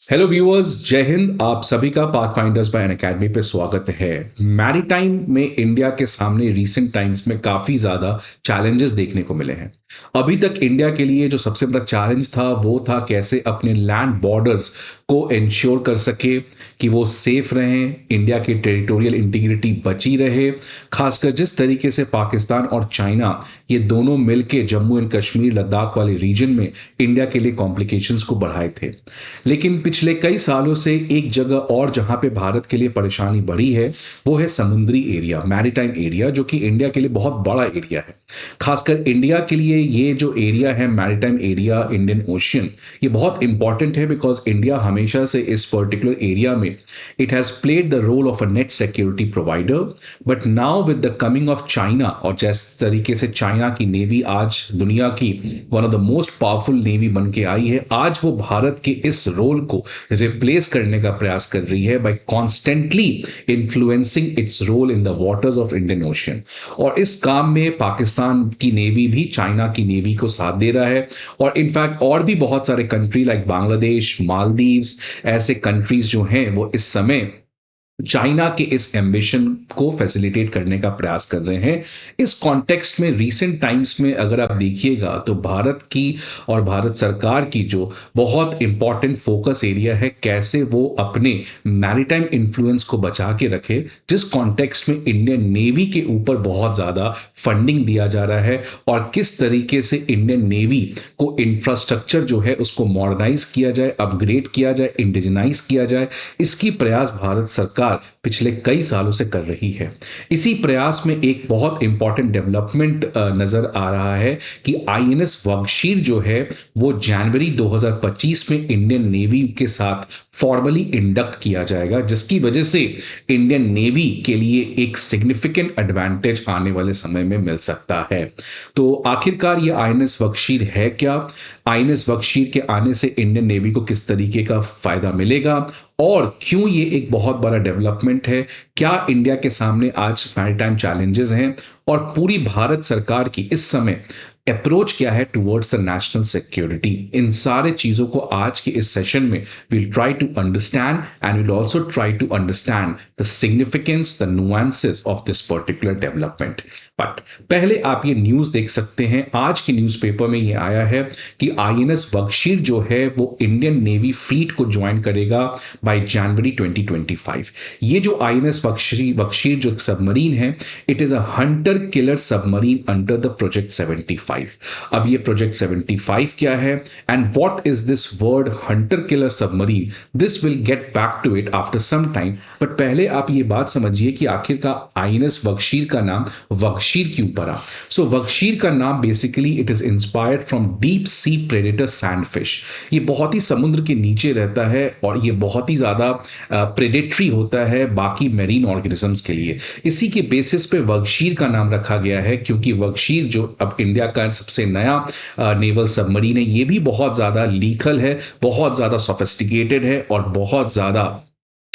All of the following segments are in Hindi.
हेलो व्यूअर्स, जय हिंद। आप सभी का पाथफाइंडर्स बाय अनअकैडमी पे स्वागत है। मैरीटाइम में इंडिया के सामने रीसेंट टाइम्स में काफ़ी ज़्यादा चैलेंजेस देखने को मिले हैं। अभी तक इंडिया के लिए जो सबसे बड़ा चैलेंज था वो था कैसे अपने लैंड बॉर्डर्स को इंश्योर कर सके कि वो सेफ रहें, इंडिया की टेरिटोरियल इंटीग्रिटी बची रहे। खासकर जिस तरीके से पाकिस्तान और चाइना ये दोनों मिलके जम्मू एंड कश्मीर लद्दाख वाले रीजन में इंडिया के लिए कॉम्प्लिकेशंस को बढ़ाए थे। लेकिन पिछले कई सालों से एक जगह और जहां पे भारत के लिए परेशानी बढ़ी है वो है समुद्री एरिया, मैरीटाइम एरिया, जो कि इंडिया के लिए बहुत बड़ा एरिया है। खासकर इंडिया के लिए ये जो एरिया है, मैरीटाइम एरिया, इंडियन ओशियन, ये बहुत इंपॉर्टेंट है बिकॉज इंडिया हमेशा से इस पर्टिकुलर एरिया में it has played the role of a net security provider. But now with the coming of China, और जिस तरीके से चाइना की नेवी आज दुनिया की one of the most powerful navy बन के आई है, आज वो भारत के इस रोल को रिप्लेस करने का प्रयास कर रही है by constantly influencing its role in the waters of Indian Ocean. और इस काम में पाकिस्तान की नेवी भी चाइना की नेवी को साथ दे रहा है। और इनफैक्ट और भी बहुत सारे कंट्री लाइक बांग्लादेश, मालदीव्स, ऐसे कंट्रीज जो हैं वो इस समय चाइना के इस एम्बिशन को फैसिलिटेट करने का प्रयास कर रहे हैं। इस कॉन्टेक्स्ट में रीसेंट टाइम्स में अगर आप देखिएगा तो भारत की और भारत सरकार की जो बहुत इंपॉर्टेंट फोकस एरिया है, कैसे वो अपने मैरीटाइम इन्फ्लुएंस को बचा के रखे, जिस कॉन्टेक्स्ट में इंडियन नेवी के ऊपर बहुत ज़्यादा फंडिंग दिया जा रहा है और किस तरीके से इंडियन नेवी को इंफ्रास्ट्रक्चर जो है उसको मॉडर्नाइज किया जाए, अपग्रेड किया जाए, इंडिजनाइज किया जाए, इसकी प्रयास भारत सरकार पिछले कई सालों से कर रही है। इसी प्रयास में एक बहुत इंपॉर्टेंट डेवलपमेंट नजर आ रहा है कि आईएनएस वगशीर जो है वो जनवरी 2025 में इंडियन नेवी के साथ फॉर्मली इंडक्ट किया जाएगा, जिसकी वजह से इंडियन नेवी के लिए एक सिग्निफिकेंट एडवांटेज आने वाले समय में मिल सकता है। तो आखिरकार ये आईएनएस वगशीर है क्या? आईएनएस वगशीर के आने से इंडियन नेवी को किस तरीके का फायदा मिलेगा और क्यों ये एक बहुत बड़ा डेवलपमेंट है? क्या इंडिया के सामने आज मैरीटाइम चैलेंजेस हैं और पूरी भारत सरकार की इस समय अप्रोच क्या है टुवर्ड्स द नेशनल सिक्योरिटी? इन सारे चीजों को आज के इस सेशन में we'll try to understand and we'll also try to understand the significance, the nuances of this particular development. But पहले आप ये न्यूज देख सकते हैं। आज के न्यूज़पेपर में ये आया है कि आईएनएस वगशीर जो है वो इंडियन नेवी फ्लीट को ज्वाइन करेगा बाय जनवरी 2025। ये जो आईएनएस वगशीर जो सबमरीन है, it is a hunter killer submarine under the project 75। अब ये प्रोजेक्ट 75 क्या है and what is this word hunter killer submarine? This will get back to it after some time. But पहले आप ये बात समझिए कि आखिरकार आईएनएस वगशीर का नाम वगशीर क्यों पड़ा। सो वगशीर का नाम basically it is inspired from deep sea predator sandfish. ये बहुत ही समुद्र के नीचे रहता है और ये बहुत ही ज्यादा प्रेडेटरी होता है बाकी मेरीन ऑर्गेनिजम्स के लिए। इसी के बेसिस पे वगशीर का नाम रखा गया है, क्योंकि वगशीर जो अब इंडिया का सबसे नया नेवल सबमरीन है, ये भी बहुत ज्यादा लीथल है, बहुत ज्यादा सोफिस्टिकेटेड है और बहुत ज्यादा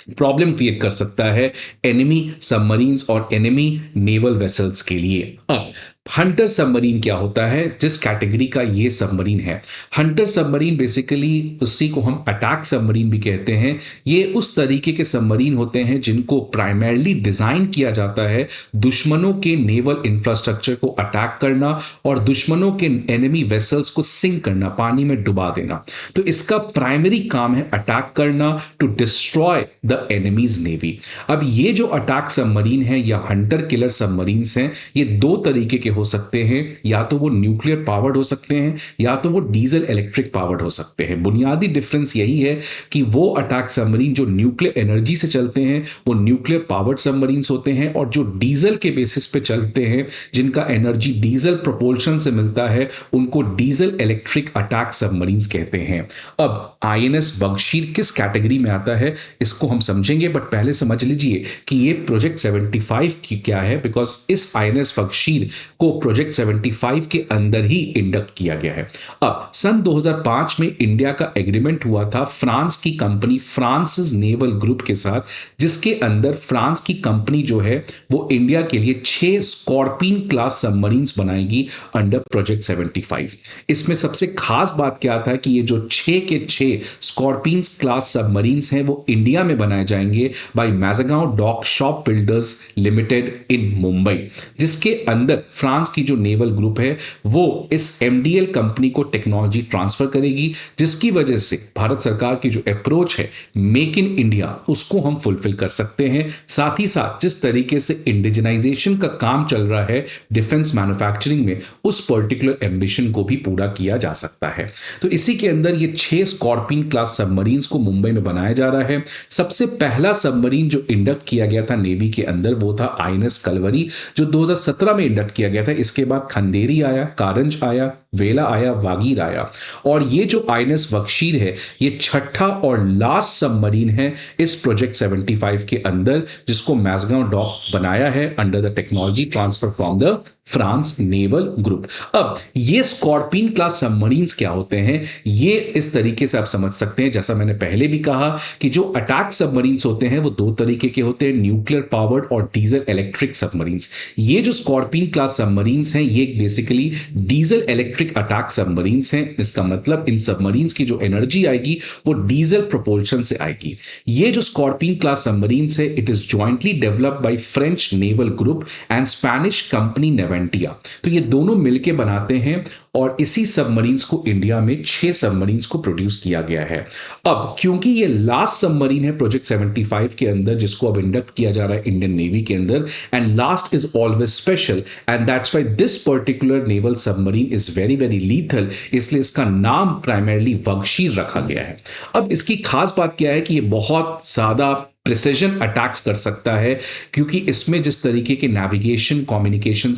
प्रॉब्लम क्रिएट कर सकता है एनिमी सबमरीन्स और एनिमी नेवल वेसल्स के लिए। अब हंटर सबमरीन क्या होता है, जिस कैटेगरी का ये सबमरीन है? हंटर सबमरीन बेसिकली उसी को हम अटैक सबमरीन भी कहते हैं। ये उस तरीके के सबमरीन होते हैं जिनको प्राइमरली डिजाइन किया जाता है दुश्मनों के नेवल इंफ्रास्ट्रक्चर को अटैक करना और दुश्मनों के एनिमी वेसल्स को सिंक करना, पानी में डुबा देना। तो इसका प्राइमरी काम है अटैक करना, to destroy the enemy's navy. अब ये जो अटैक सबमरीन है या हंटर किलर सबमरीन्स हैं, ये दो तरीके के हो सकते हैं। या तो वो न्यूक्लियर पावर्ड हो सकते हैं या तो वो डीजल इलेक्ट्रिक पावर्ड हो सकते हैं। बुनियादी डिफरेंस यही है कि वो अटैक सबमरीन जो न्यूक्लियर एनर्जी से चलते हैं वो न्यूक्लियर पावर्ड सबमरीन्स होते हैं, और जो डीजल के बेसिस पे चलते हैं, जिनका एनर्जी डीजल प्रोपोल्शन से मिलता है, उनको डीजल इलेक्ट्रिक अटैक सबमरीन्स कहते हैं। अब आईएनएस वगशीर किस कैटेगरी में आता है इसको हम समझेंगे, बट पहले समझ लीजिए कि ये प्रोजेक्ट 75 की क्या है, बिकॉज इस आईएनएस वगशीर को प्रोजेक्ट 75 के अंदर ही इंडक्ट किया गया है। अब सन 2005 में इंडिया का एग्रीमेंट हुआ था फ्रांस की कंपनी फ्रांसिस नेवल ग्रुप के साथ, जिसके अंदर फ्रांस की कंपनी जो है वो इंडिया के लिए 6 स्कॉर्पियन क्लास सबमरीन्स बनाएगी अंडर प्रोजेक्ट 75। इसमें सबसे खास बात क्या था कि ये जो 6 के 6 स्कॉर्पियन क्लास सबमरीन्स हैं वो इंडिया में बनाए जाएंगे by Mazagon dock ship builders limited in Mumbai, जिसके अंदर फ्रांस की जो नेवल ग्रुप है वो इस एमडीएल कंपनी को टेक्नोलॉजी ट्रांसफर करेगी, जिसकी वजह से भारत सरकार की जो अप्रोच है मेक इन इंडिया उसको हम फुलफिल कर सकते हैं। साथ ही साथ जिस तरीके से इंडिजिनाइजेशन का काम चल रहा है डिफेंस मैन्युफैक्चरिंग में, उस पर्टिकुलर एम्बिशन को भी पूरा किया जा सकता है। तो इसी के अंदर ये 6 स्कॉर्पियन क्लास सबमरीन्स को मुंबई में बनाया जा रहा है। सबसे पहला सबमरीन जो इंडक्ट किया गया था नेवी के अंदर वो था आईएनएस कलवरी, जो 2017 में इंडक्ट किया गया था। इसके बाद खंदेरी आया, कारंज आया, वेला आया, वागीर आया, और ये जो आईएनएस बख्शीर है ये छठा और लास्ट सबमरीन है इस प्रोजेक्ट 75 के अंदर, जिसको मैजागांव डॉक बनाया है under the technology transfer from the France naval group. अब ये स्कॉर्पियन क्लास सबमरीन्स क्या होते हैं, ये इस तरीके से आप समझ सकते हैं, जैसा मैंने पहले भी कहा कि जो अटैक सबमरीन्स होते हैं वो दो तरीके के होते हैं, न्यूक्लियर पावर्ड और डीजल इलेक्ट्रिक सबमरीन्स। ये जो स्कॉर्पियन क्लास सबमरीन्स हैं ये basically diesel electric attack submarines हैं। इसका मतलब इन सबमरीन्स की जो एनर्जी आएगी वो डीजल प्रोपल्शन से आएगी। ये जो स्कॉर्पियन क्लास सबमरीन्स है it is jointly developed by French naval group and Spanish company Navantia. तो ये दोनों मिलकर बनाते हैं और इसी सबमरीन्स को इंडिया में 6 सबमरीन्स को प्रोड्यूस किया गया है। अब क्योंकि ये लास्ट सबमरीन है प्रोजेक्ट 75 के अंदर जिसको अब इंडक्ट किया जा रहा है इंडियन नेवी के अंदर, and last is always special and that's why this particular naval submarine is very very lethal, इसलिए इसका नाम प्राइमरली वगशीर रखा गया है। अब इसकी खास बात क्या है कि ये बहुत ज्यादा प्रिसीजन अटैक्स कर सकता है, क्योंकि इसमें जिस तरीके के नेविगेशन कम्युनिकेशन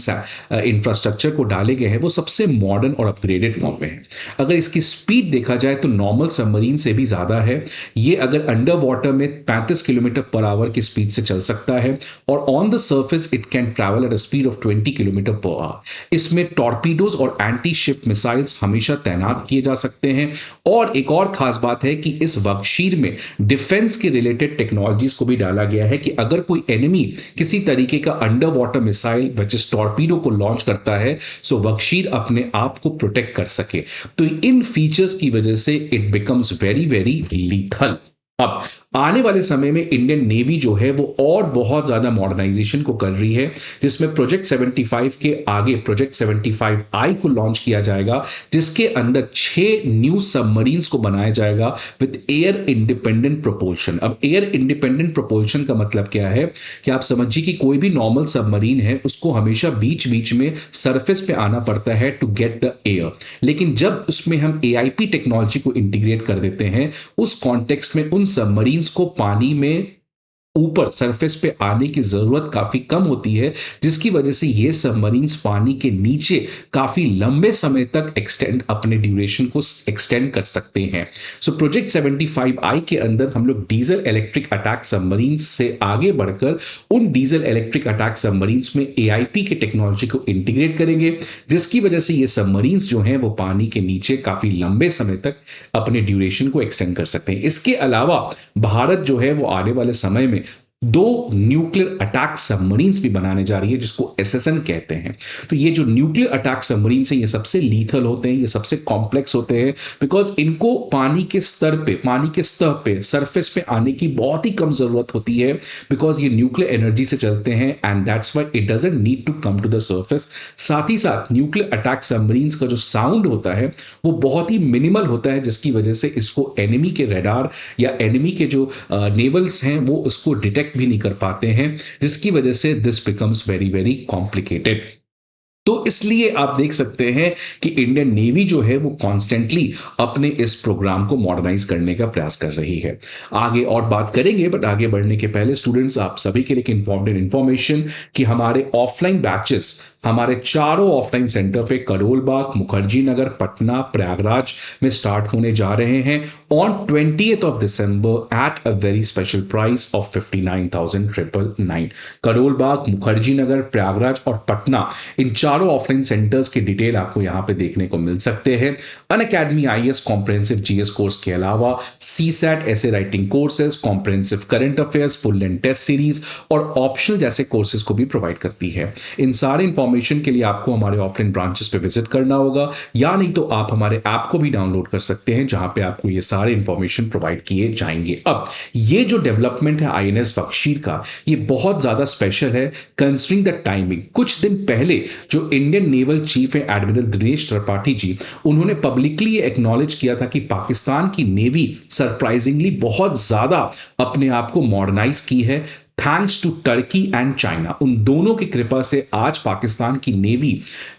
इंफ्रास्ट्रक्चर को डाले गए हैं वो सबसे मॉडर्न और अपग्रेडेड फॉर्म में है। अगर इसकी स्पीड देखा जाए तो नॉर्मल सबमरीन से भी ज़्यादा है। ये अगर अंडर वाटर में 35 किलोमीटर पर आवर की स्पीड से चल सकता है और on the surface it can travel at a speed of 20 kilometre per hour. इसमें टॉर्पीडोज और एंटी शिप मिसाइल्स हमेशा तैनात किए जा सकते हैं। और एक और खास बात है कि इस वगशीर में डिफेंस के रिलेटेड टेक्नोलॉजी को भी डाला गया है कि अगर कोई एनिमी किसी तरीके का under water missile which is torpedo को लॉन्च करता है सो वगशीर अपने आप को प्रोटेक्ट कर सके। तो इन फीचर्स की वजह से it becomes very very lethal. अब आने वाले समय में इंडियन नेवी जो है वो और बहुत ज्यादा मॉडर्नाइजेशन को कर रही है, जिसमें प्रोजेक्ट 75 के आगे प्रोजेक्ट 75I को लॉन्च किया जाएगा, जिसके अंदर 6 न्यू सबमरीन्स को बनाया जाएगा विद एयर इंडिपेंडेंट प्रोपल्शन। अब एयर इंडिपेंडेंट प्रोपल्शन का मतलब क्या है कि आप समझिए कि कोई भी नॉर्मल सबमरीन है उसको हमेशा बीच बीच में सरफेस पे आना पड़ता है टू गेट द एयर, लेकिन जब उसमें हम AIP टेक्नोलॉजी को इंटीग्रेट कर देते हैं उस कॉन्टेक्स्ट में उन सबमरीन्स को पानी में ऊपर सरफेस पे आने की जरूरत काफी कम होती है, जिसकी वजह से ये सबमरीन्स पानी के नीचे काफी लंबे समय तक अपने ड्यूरेशन को एक्सटेंड कर सकते हैं। सो प्रोजेक्ट 75I के अंदर हम लोग डीजल इलेक्ट्रिक अटैक सबमरीन्स से आगे बढ़कर उन डीजल इलेक्ट्रिक अटैक सबमरीन्स में AIP के टेक्नोलॉजी को इंटीग्रेट करेंगे, जिसकी वजह से ये सबमरीन्स जो हैं वो पानी के नीचे काफी लंबे समय तक अपने ड्यूरेशन को एक्सटेंड कर सकते हैं। इसके अलावा भारत जो है वो आने वाले समय में 2 न्यूक्लियर अटैक सबमरीन्स भी बनाने जा रही है जिसको SSN कहते हैं। तो ये जो न्यूक्लियर अटैक सबमरीन्स हैं ये सबसे लीथल होते हैं, ये सबसे कॉम्प्लेक्स होते हैं, बिकॉज इनको पानी के स्तर पे सरफेस पे आने की बहुत ही कम जरूरत होती है, बिकॉज ये न्यूक्लियर एनर्जी से चलते हैं and that's why it doesn't need to come to the surface. साथ ही साथ न्यूक्लियर अटैक सबमरीन्स का जो साउंड होता है वो बहुत ही मिनिमल होता है, जिसकी वजह से इसको एनिमी के रेडार या एनिमी के जो नेवल्स हैं वो उसको डिटेक्ट भी नहीं कर पाते हैं, जिसकी वजह से this becomes very very complicated. तो इसलिए आप देख सकते हैं कि इंडियन नेवी जो है वो कॉन्स्टेंटली अपने इस प्रोग्राम को मॉडर्नाइज करने का प्रयास कर रही है। आगे और बात करेंगे, बट आगे बढ़ने के पहले स्टूडेंट्स आप सभी के लिए इंपॉर्टेंट इंफॉर्मेशन कि हमारे ऑफलाइन बैचेस हमारे चारों ऑफलाइन सेंटर पे करोल बाग, मुखर्जी नगर, पटना, प्रयागराज में स्टार्ट होने जा रहे हैं on 20th of December at a very special price of 59,999। Karol Bagh, Mukherjee Nagar, Prayagraj और पटना, इन चारों ऑफलाइन सेंटर्स के डिटेल आपको यहां पे देखने को मिल सकते हैं। Unacademy IAS comprehensive GS course के अलावा सीसैट ऐसे writing courses, comprehensive current affairs, full length test series और ऑप्शनल जैसे कोर्सेज को भी प्रोवाइड करती है। इन सारे इंफॉर्मेशन के लिए आपको हमारे ऑफलाइन ब्रांचेस पे विजिट करना होगा, या नहीं तो आप हमारे ऐप को भी डाउनलोड कर सकते हैं जहां पे आपको ये सारे इंफॉर्मेशन प्रोवाइड किए जाएंगे। अब ये जो डेवलपमेंट है आईएनएस बख्शीर का, ये बहुत ज्यादा स्पेशल है कंसिडरिंग द टाइमिंग। कुछ दिन पहले जो इंडियन नेवल चीफ है एडमिरल दिनेश त्रिपाठी जी, उन्होंने पब्लिकली एक्नॉलेज किया था कि पाकिस्तान की नेवी सरप्राइजिंगली बहुत ज्यादा अपने आप को मॉडर्नाइज की है thanks to Turkey and China. उन दोनों की कृपा से आज पाकिस्तान की navy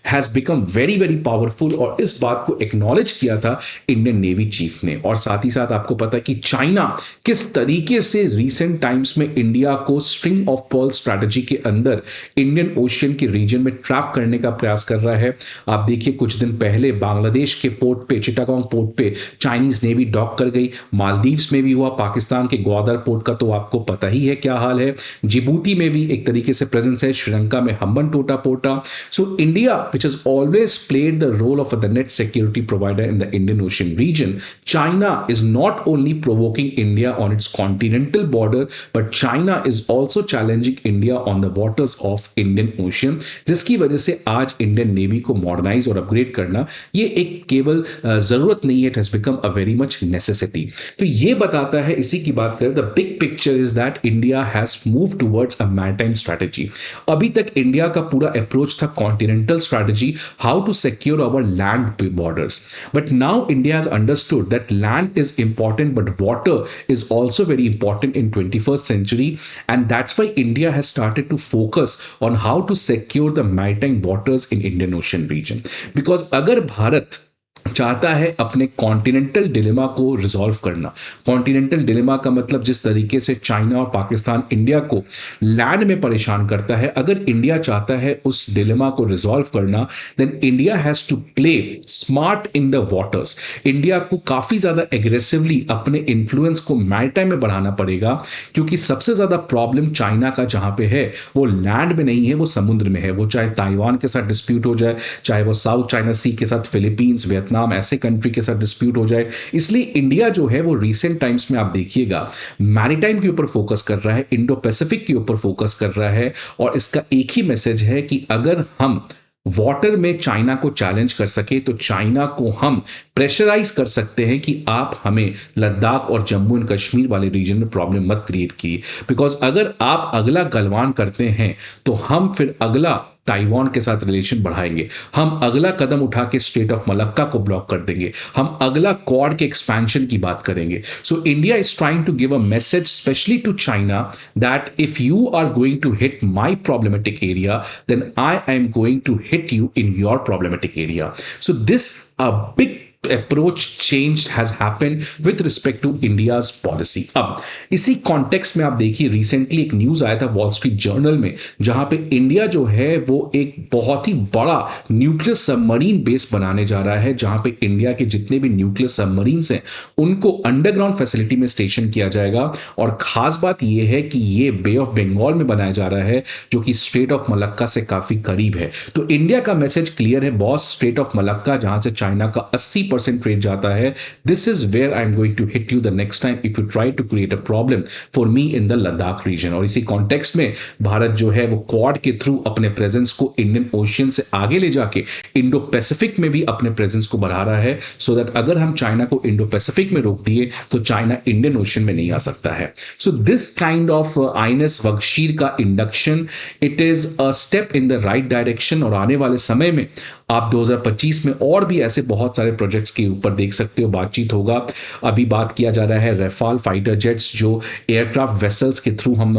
has become very very powerful, और इस बात को एक्नॉलेज किया था इंडियन नेवी चीफ ने। और साथ ही साथ आपको पता है कि चाइना किस तरीके से रीसेंट टाइम्स में इंडिया को स्ट्रिंग ऑफ पर्ल स्ट्रैटेजी के अंदर इंडियन ओशियन के रीजन में ट्रैप करने का प्रयास कर रहा है। आप देखिए कुछ दिन पहले बांग्लादेश के पोर्ट पे, चिटागोंग पोर्ट पे चाइनीज नेवी डॉक कर गई। मालदीव्स में भी हुआ, पाकिस्तान के ग्वादर पोर्ट का तो आपको पता ही है क्या हाल है। जिबूती में भी एक तरीके से प्रेजेंस है, श्रीलंका में हम्बन टोटा पोर्टा। So India which has always played the role of the net security provider in the Indian Ocean region, China is not only provoking India on its continental border, but China is also challenging India on the waters of Indian Ocean, जिसकी वजह से आज इंडियन नेवी को मॉडर्नाइज और अपग्रेड करना ये एक केवल जरूरत नहीं है, it has become a very much necessity. तो ये बताता है, इसी की बात करें, the big picture is that India has move towards a maritime strategy. अभी तक इंडिया का पूरा अप्रोच था continental strategy, how to secure our land borders, but now India has understood that land is important but water is also very important in 21st century, and that's why India has started to focus on how to secure the maritime waters in Indian Ocean region. Because अगर भारत चाहता है अपने कॉन्टिनेंटल डिलेमा को रिजॉल्व करना, कॉन्टिनेंटल डिलेमा का मतलब जिस तरीके से चाइना और पाकिस्तान इंडिया को लैंड में परेशान करता है, अगर इंडिया चाहता है उस डिलेमा को रिजॉल्व करना, then India has to play smart in the waters. India को काफी ज्यादा एग्रेसिवली अपने इन्फ्लुएंस को मैरीटाइम में बढ़ाना पड़ेगा, क्योंकि सबसे ज्यादा प्रॉब्लम चाइना का जहां पे है वो लैंड में नहीं है, वो समुद्र में है। वो चाहे ताइवान के साथ डिस्प्यूट हो जाए, चाहे वो साउथ चाइना सी के साथ फिलीपींस, वियतनाम ऐसे कंट्री के साथ डिस्प्यूट हो जाए। इसलिए इंडिया जो है वो रीसेंट टाइम्स में आप देखिएगा मैरीटाइम के ऊपर फोकस कर रहा है, इंडो पैसिफिक के ऊपर फोकस कर रहा है, और इसका एक ही मैसेज है कि अगर हम वाटर में चाइना को चैलेंज कर सके तो चाइना को हम प्रेशराइज कर सकते हैं कि आप हमें लद्दाख और जम्मू एंड कश्मीर वाले रीजन में प्रॉब्लम मत क्रिएट कीजिए। बिकॉज अगर आप अगला गलवान करते हैं तो हम फिर अगला ताइवान के साथ रिलेशन बढ़ाएंगे, हम अगला कदम उठा के स्टेट ऑफ मलक्का को ब्लॉक कर देंगे, हम अगला क्वाड के एक्सपेंशन की बात करेंगे। So India is trying to give a message specially to China that if you are going to hit my problematic area, then I am going to hit you in your problematic area. So this a big approach change has happened with respect to India's policy. अब इसी कॉन्टेक्स्ट में आप देखिए रिसेंटली एक न्यूज आया था वॉल स्ट्रीट जर्नल में, जहां पे इंडिया जो है वो एक बहुत ही बड़ा न्यूक्लियर सबमरीन बेस बनाने जा रहा है, जहां पे इंडिया के जितने भी न्यूक्लियर सबमरीन्स हैं उनको अंडरग्राउंड फैसिलिटी में स्टेशन किया जाएगा। और खास बात यह है कि ये बे ऑफ बंगाल में बनाया जा रहा है, जो कि स्ट्रेट ऑफ मलक्का से काफी करीब है। तो इंडिया का मैसेज क्लियर है, बॉस, स्ट्रेट ऑफ मलक्का जहां से चाइना का 80% ट्रेड जाता है, this is where I am going to hit you the next time if you try to create a problem for me in the Ladakh region. और इसी कॉन्टेक्स्ट में भारत जो है वो क्वाड के थ्रू अपने प्रेजेंस को इंडियन ओशियन से आगे ले जाके इंडो पैसिफिक में भी अपने प्रेजेंस को बढ़ा रहा है, सो दैट अगर हम चाइना को इंडो पैसिफिक में रोक दिए तो चाइना इंडियन ओशियन में नहीं आ सकता है। So this kind of INS Vagsheer का induction, it is a step in the right direction, और आने वाले समय में आप 2025 में और भी ऐसे बहुत सारे प्रोजेक्ट्स के ऊपर देख सकते हो, बातचीत होगा। अभी बात किया जा रहा है रफाल फाइटर जेट्स, जो एयरक्राफ्ट वेसल्स के थ्रू हम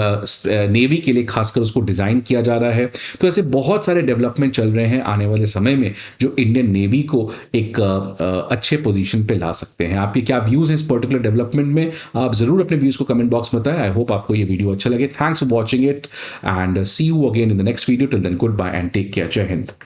नेवी के लिए खासकर उसको डिज़ाइन किया जा रहा है। तो ऐसे बहुत सारे डेवलपमेंट चल रहे हैं आने वाले समय में, जो इंडियन नेवी को एक अच्छे पोजीशन पे ला सकते हैं। आपके क्या व्यूज़ हैं इस पर्टिकुलर डेवलपमेंट में? आप ज़रूर अपने व्यूज़ को कमेंट बॉक्स में बताएं। आई होप आपको ये वीडियो अच्छा लगे। Thanks for watching it and see you again in the next video. Till then good bye and take care. जय हिंद।